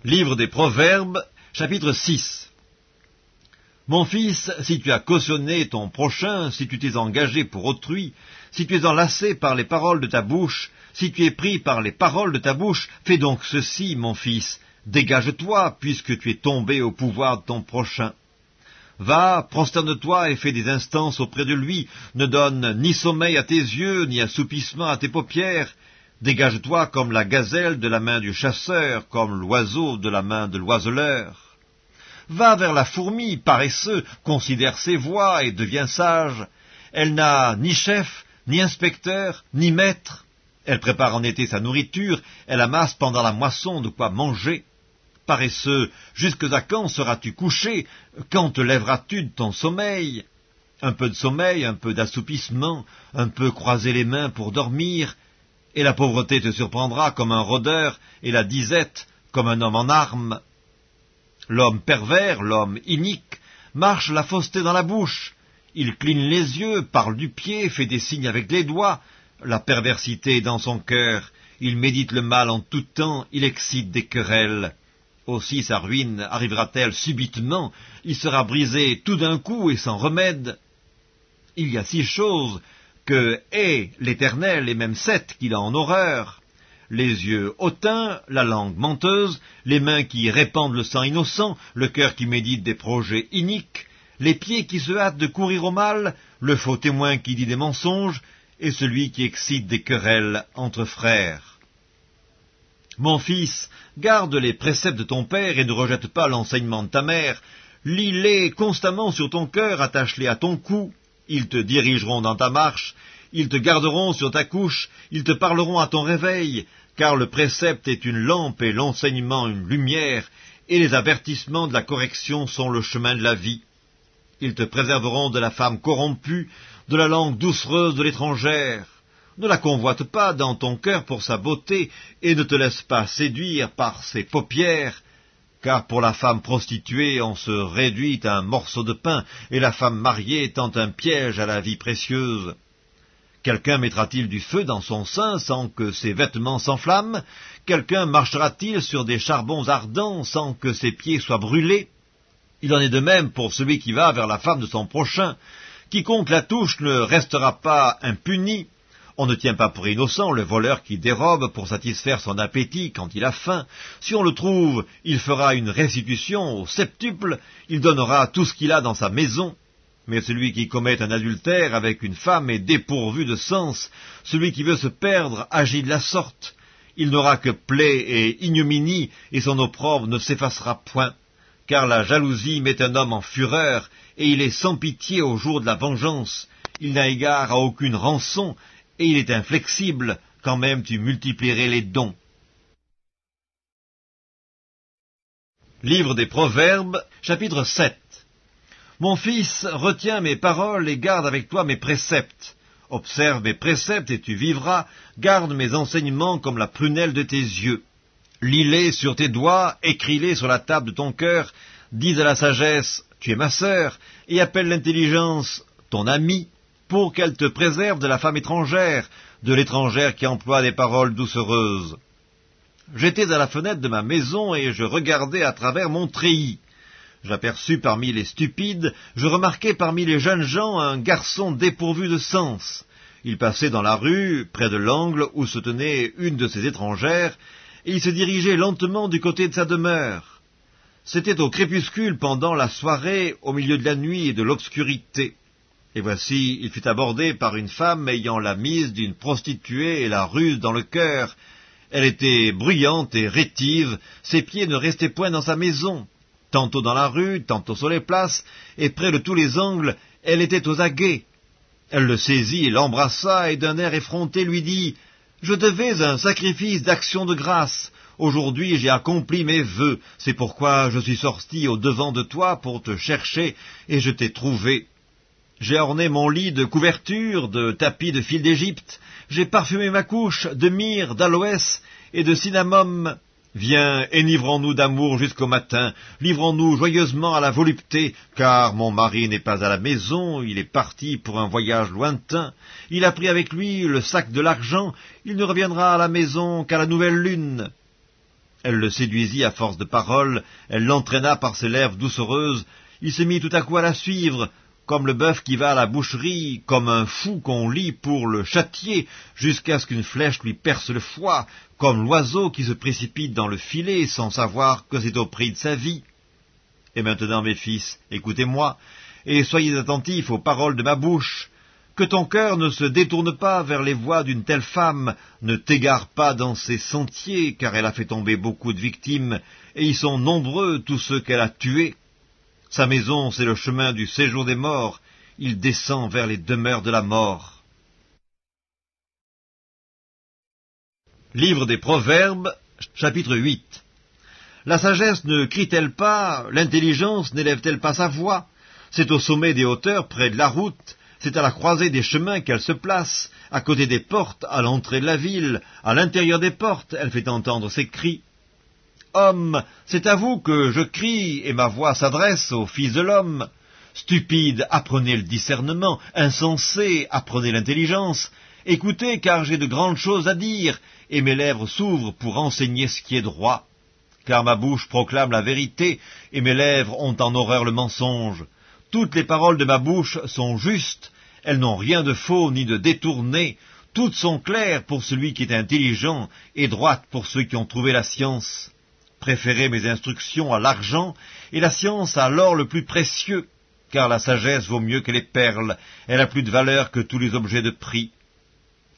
Livre des Proverbes, chapitre 6. Mon fils, si tu as cautionné ton prochain, si tu t'es engagé pour autrui, si tu es enlacé par les paroles de ta bouche, si tu es pris par les paroles de ta bouche, fais donc ceci, mon fils, dégage-toi, puisque tu es tombé au pouvoir de ton prochain. Va, prosterne-toi et fais des instances auprès de lui, ne donne ni sommeil à tes yeux, ni assoupissement à tes paupières. Dégage-toi comme la gazelle de la main du chasseur, comme l'oiseau de la main de l'oiseleur. Va vers la fourmi, paresseux, considère ses voies et deviens sage. Elle n'a ni chef, ni inspecteur, ni maître. Elle prépare en été sa nourriture, elle amasse pendant la moisson de quoi manger. Paresseux, jusque à quand seras-tu couché? Quand te lèveras-tu de ton sommeil? Un peu de sommeil, un peu d'assoupissement, un peu croiser les mains pour dormir, et la pauvreté te surprendra comme un rôdeur, et la disette comme un homme en armes. L'homme pervers, l'homme inique, marche la fausseté dans la bouche. Il cligne les yeux, parle du pied, fait des signes avec les doigts. La perversité est dans son cœur. Il médite le mal en tout temps, il excite des querelles. Aussi sa ruine arrivera-t-elle subitement, il sera brisé tout d'un coup et sans remède. Il y a 6 choses que hait l'Éternel, et même 7 qu'il a en horreur: les yeux hautains, la langue menteuse, les mains qui répandent le sang innocent, le cœur qui médite des projets iniques, les pieds qui se hâtent de courir au mal, le faux témoin qui dit des mensonges, et celui qui excite des querelles entre frères. Mon fils, garde les préceptes de ton père et ne rejette pas l'enseignement de ta mère. Lis-les constamment sur ton cœur, attache-les à ton cou. Ils te dirigeront dans ta marche, ils te garderont sur ta couche, ils te parleront à ton réveil, car le précepte est une lampe et l'enseignement une lumière, et les avertissements de la correction sont le chemin de la vie. Ils te préserveront de la femme corrompue, de la langue doucereuse de l'étrangère. Ne la convoite pas dans ton cœur pour sa beauté, et ne te laisse pas séduire par ses paupières, car pour la femme prostituée on se réduit à un morceau de pain, et la femme mariée tend un piège à la vie précieuse. Quelqu'un mettra-t-il du feu dans son sein sans que ses vêtements s'enflamment? Quelqu'un marchera-t-il sur des charbons ardents sans que ses pieds soient brûlés? Il en est de même pour celui qui va vers la femme de son prochain. Quiconque la touche ne restera pas impuni. On ne tient pas pour innocent le voleur qui dérobe pour satisfaire son appétit quand il a faim. Si on le trouve, il fera une restitution au septuple, il donnera tout ce qu'il a dans sa maison. Mais celui qui commet un adultère avec une femme est dépourvu de sens. Celui qui veut se perdre agit de la sorte. Il n'aura que plaie et ignominie, et son opprobre ne s'effacera point. Car la jalousie met un homme en fureur, et il est sans pitié au jour de la vengeance. Il n'a égard à aucune rançon, et il est inflexible, quand même tu multiplierais les dons. Livre des Proverbes, chapitre 7. Mon fils, retiens mes paroles et garde avec toi mes préceptes. Observe mes préceptes et tu vivras, garde mes enseignements comme la prunelle de tes yeux. Lis-les sur tes doigts, écris-les sur la table de ton cœur, dis à la sagesse, tu es ma sœur, et appelle l'intelligence, ton amie, pour qu'elle te préserve de la femme étrangère, de l'étrangère qui emploie des paroles doucereuses. J'étais à la fenêtre de ma maison et je regardais à travers mon treillis. J'aperçus parmi les stupides, je remarquai parmi les jeunes gens un garçon dépourvu de sens. Il passait dans la rue, près de l'angle où se tenait une de ces étrangères, et il se dirigeait lentement du côté de sa demeure. C'était au crépuscule pendant la soirée, au milieu de la nuit et de l'obscurité. Et voici, il fut abordé par une femme ayant la mise d'une prostituée et la ruse dans le cœur. Elle était bruyante et rétive, ses pieds ne restaient point dans sa maison. Tantôt dans la rue, tantôt sur les places, et près de tous les angles, elle était aux aguets. Elle le saisit et l'embrassa, et d'un air effronté lui dit « Je devais un sacrifice d'action de grâce. Aujourd'hui j'ai accompli mes vœux, c'est pourquoi je suis sorti au-devant de toi pour te chercher, et je t'ai trouvé. J'ai orné mon lit de couvertures, de tapis de fil d'Égypte, j'ai parfumé ma couche de myrrhe, d'aloès et de cinnamome. Viens, enivrons-nous d'amour jusqu'au matin, livrons-nous joyeusement à la volupté, car mon mari n'est pas à la maison, il est parti pour un voyage lointain, il a pris avec lui le sac de l'argent, il ne reviendra à la maison qu'à la nouvelle lune. » Elle le séduisit à force de paroles, elle l'entraîna par ses lèvres doucereuses, il se mit tout à coup à la suivre, comme le bœuf qui va à la boucherie, comme un fou qu'on lie pour le châtier, jusqu'à ce qu'une flèche lui perce le foie, comme l'oiseau qui se précipite dans le filet sans savoir que c'est au prix de sa vie. Et maintenant, mes fils, écoutez-moi, et soyez attentifs aux paroles de ma bouche. Que ton cœur ne se détourne pas vers les voies d'une telle femme, ne t'égare pas dans ses sentiers, car elle a fait tomber beaucoup de victimes, et ils sont nombreux tous ceux qu'elle a tués. Sa maison, c'est le chemin du séjour des morts, il descend vers les demeures de la mort. Livre des Proverbes, chapitre 8. La sagesse ne crie-t-elle pas, l'intelligence n'élève-t-elle pas sa voix? C'est au sommet des hauteurs, près de la route, c'est à la croisée des chemins qu'elle se place, à côté des portes, à l'entrée de la ville, à l'intérieur des portes, elle fait entendre ses cris. Homme, c'est à vous que je crie, et ma voix s'adresse au Fils de l'homme. Stupide, apprenez le discernement, insensé, apprenez l'intelligence. Écoutez, car j'ai de grandes choses à dire, et mes lèvres s'ouvrent pour enseigner ce qui est droit. Car ma bouche proclame la vérité, et mes lèvres ont en horreur le mensonge. Toutes les paroles de ma bouche sont justes, elles n'ont rien de faux ni de détourné, toutes sont claires pour celui qui est intelligent, et droites pour ceux qui ont trouvé la science. Préférez mes instructions à l'argent, et la science à l'or le plus précieux, car la sagesse vaut mieux que les perles, elle a plus de valeur que tous les objets de prix.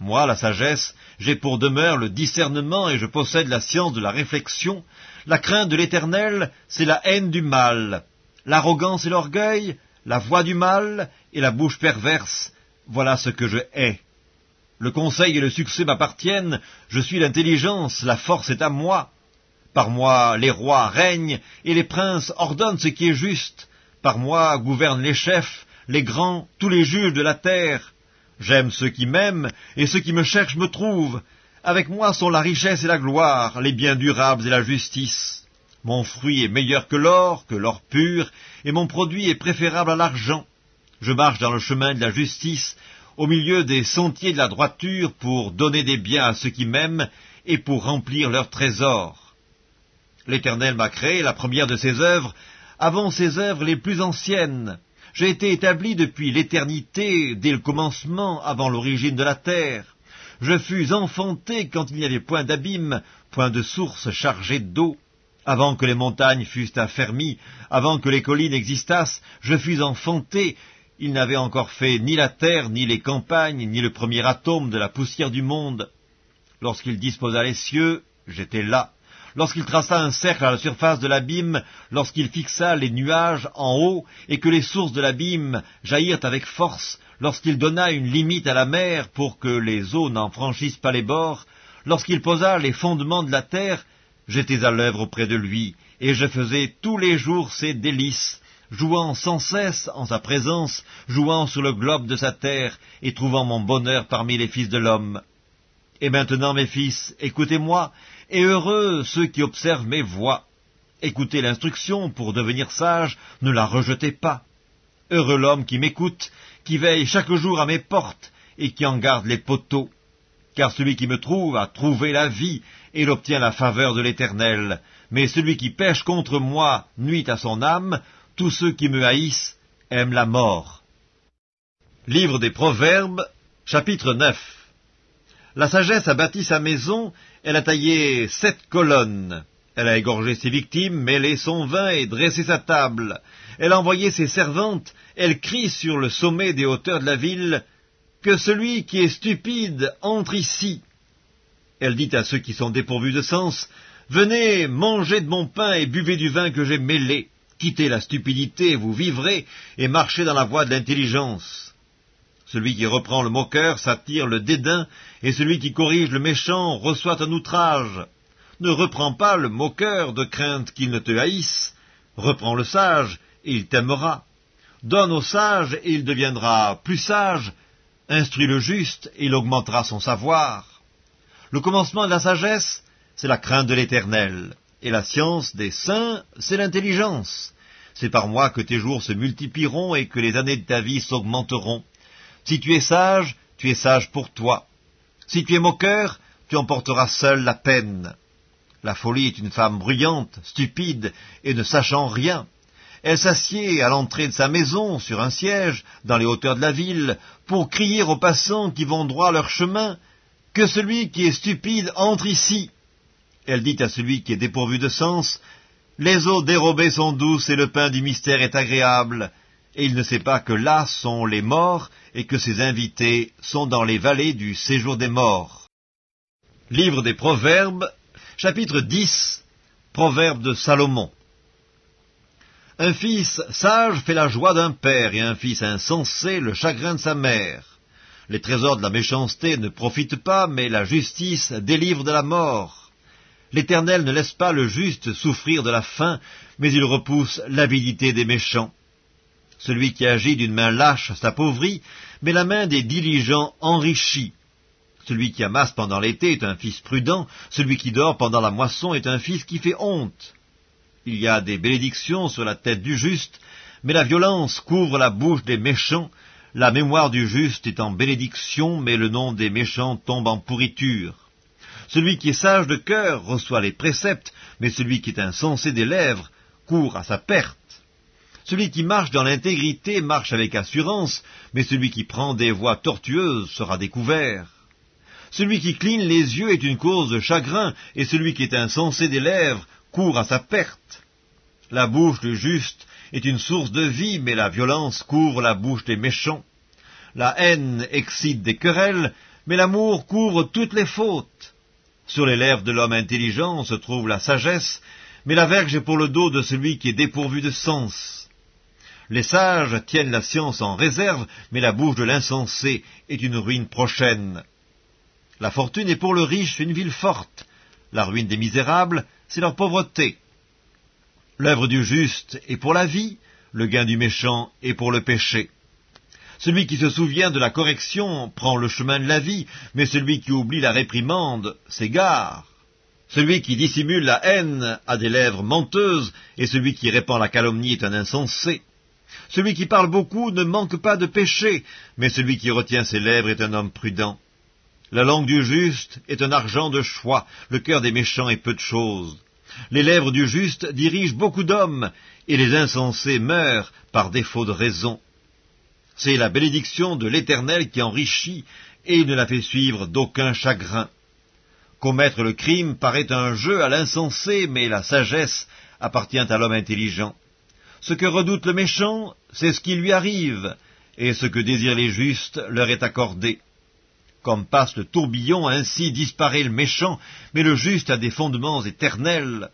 Moi, la sagesse, j'ai pour demeure le discernement, et je possède la science de la réflexion. La crainte de l'Éternel, c'est la haine du mal. L'arrogance et l'orgueil, la voix du mal et la bouche perverse, voilà ce que je hais. Le conseil et le succès m'appartiennent, je suis l'intelligence, la force est à moi. Par moi les rois règnent, et les princes ordonnent ce qui est juste. Par moi gouvernent les chefs, les grands, tous les juges de la terre. J'aime ceux qui m'aiment, et ceux qui me cherchent me trouvent. Avec moi sont la richesse et la gloire, les biens durables et la justice. Mon fruit est meilleur que l'or pur, et mon produit est préférable à l'argent. Je marche dans le chemin de la justice, au milieu des sentiers de la droiture, pour donner des biens à ceux qui m'aiment, et pour remplir leurs trésors. L'Éternel m'a créé, la première de ses œuvres, avant ses œuvres les plus anciennes. J'ai été établi depuis l'éternité, dès le commencement, avant l'origine de la terre. Je fus enfanté quand il n'y avait point d'abîme, point de source chargée d'eau. Avant que les montagnes fussent affermies, avant que les collines existassent, je fus enfanté. Il n'avait encore fait ni la terre, ni les campagnes, ni le premier atome de la poussière du monde. Lorsqu'il disposa les cieux, j'étais là. Lorsqu'il traça un cercle à la surface de l'abîme, lorsqu'il fixa les nuages en haut, et que les sources de l'abîme jaillirent avec force, lorsqu'il donna une limite à la mer pour que les eaux n'en franchissent pas les bords, lorsqu'il posa les fondements de la terre, j'étais à l'œuvre auprès de lui, et je faisais tous les jours ses délices, jouant sans cesse en sa présence, jouant sur le globe de sa terre, et trouvant mon bonheur parmi les fils de l'homme. Et maintenant, mes fils, écoutez-moi, et heureux ceux qui observent mes voies. Écoutez l'instruction pour devenir sage, ne la rejetez pas. Heureux l'homme qui m'écoute, qui veille chaque jour à mes portes, et qui en garde les poteaux. Car celui qui me trouve a trouvé la vie, et il obtient la faveur de l'Éternel. Mais celui qui pêche contre moi nuit à son âme, tous ceux qui me haïssent aiment la mort. Livre des Proverbes, chapitre 9. La sagesse a bâti sa maison, elle a taillé 7 colonnes. Elle a égorgé ses victimes, mêlé son vin et dressé sa table. Elle a envoyé ses servantes, elle crie sur le sommet des hauteurs de la ville, « Que celui qui est stupide entre ici !» Elle dit à ceux qui sont dépourvus de sens, « Venez, mangez de mon pain et buvez du vin que j'ai mêlé. Quittez la stupidité, vous vivrez, et marchez dans la voie de l'intelligence. » Celui qui reprend le moqueur s'attire le dédain, et celui qui corrige le méchant reçoit un outrage. Ne reprends pas le moqueur de crainte qu'il ne te haïsse. Reprends le sage, et il t'aimera. Donne au sage, et il deviendra plus sage. Instruis le juste, et il augmentera son savoir. Le commencement de la sagesse, c'est la crainte de l'Éternel, et la science des saints, c'est l'intelligence. C'est par moi que tes jours se multiplieront, et que les années de ta vie s'augmenteront. Si tu es sage pour toi. Si tu es moqueur, tu emporteras seul la peine. La folie est une femme bruyante, stupide et ne sachant rien. Elle s'assied à l'entrée de sa maison, sur un siège, dans les hauteurs de la ville, pour crier aux passants qui vont droit leur chemin, « Que celui qui est stupide entre ici !» Elle dit à celui qui est dépourvu de sens, « Les eaux dérobées sont douces et le pain du mystère est agréable. » Et il ne sait pas que là sont les morts et que ses invités sont dans les vallées du séjour des morts. Livre des Proverbes, chapitre 10, Proverbes de Salomon. Un fils sage fait la joie d'un père, et un fils insensé le chagrin de sa mère. Les trésors de la méchanceté ne profitent pas, mais la justice délivre de la mort. L'Éternel ne laisse pas le juste souffrir de la faim, mais il repousse l'avidité des méchants. Celui qui agit d'une main lâche s'appauvrit, mais la main des diligents enrichit. Celui qui amasse pendant l'été est un fils prudent, celui qui dort pendant la moisson est un fils qui fait honte. Il y a des bénédictions sur la tête du juste, mais la violence couvre la bouche des méchants. La mémoire du juste est en bénédiction, mais le nom des méchants tombe en pourriture. Celui qui est sage de cœur reçoit les préceptes, mais celui qui est insensé des lèvres court à sa perte. Celui qui marche dans l'intégrité marche avec assurance, mais celui qui prend des voies tortueuses sera découvert. Celui qui cligne les yeux est une cause de chagrin, et celui qui est insensé des lèvres court à sa perte. La bouche du juste est une source de vie, mais la violence couvre la bouche des méchants. La haine excite des querelles, mais l'amour couvre toutes les fautes. Sur les lèvres de l'homme intelligent se trouve la sagesse, mais la verge est pour le dos de celui qui est dépourvu de sens. Les sages tiennent la science en réserve, mais la bouche de l'insensé est une ruine prochaine. La fortune est pour le riche une ville forte. La ruine des misérables, c'est leur pauvreté. L'œuvre du juste est pour la vie, le gain du méchant est pour le péché. Celui qui se souvient de la correction prend le chemin de la vie, mais celui qui oublie la réprimande s'égare. Celui qui dissimule la haine a des lèvres menteuses, et celui qui répand la calomnie est un insensé. Celui qui parle beaucoup ne manque pas de péché, mais celui qui retient ses lèvres est un homme prudent. La langue du juste est un argent de choix, le cœur des méchants est peu de chose. Les lèvres du juste dirigent beaucoup d'hommes, et les insensés meurent par défaut de raison. C'est la bénédiction de l'Éternel qui enrichit, et il ne la fait suivre d'aucun chagrin. Commettre le crime paraît un jeu à l'insensé, mais la sagesse appartient à l'homme intelligent. Ce que redoute le méchant, c'est ce qui lui arrive, et ce que désirent les justes leur est accordé. Comme passe le tourbillon, ainsi disparaît le méchant, mais le juste a des fondements éternels.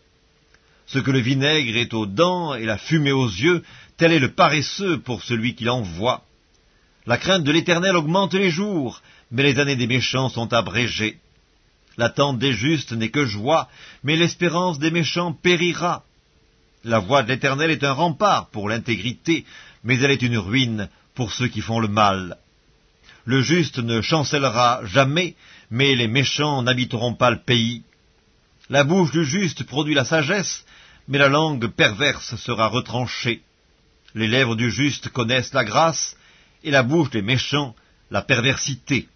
Ce que le vinaigre est aux dents et la fumée aux yeux, tel est le paresseux pour celui qui l'envoie. La crainte de l'Éternel augmente les jours, mais les années des méchants sont abrégées. L'attente des justes n'est que joie, mais l'espérance des méchants périra. La voie de l'Éternel est un rempart pour l'intégrité, mais elle est une ruine pour ceux qui font le mal. Le juste ne chancellera jamais, mais les méchants n'habiteront pas le pays. La bouche du juste produit la sagesse, mais la langue perverse sera retranchée. Les lèvres du juste connaissent la grâce, et la bouche des méchants la perversité.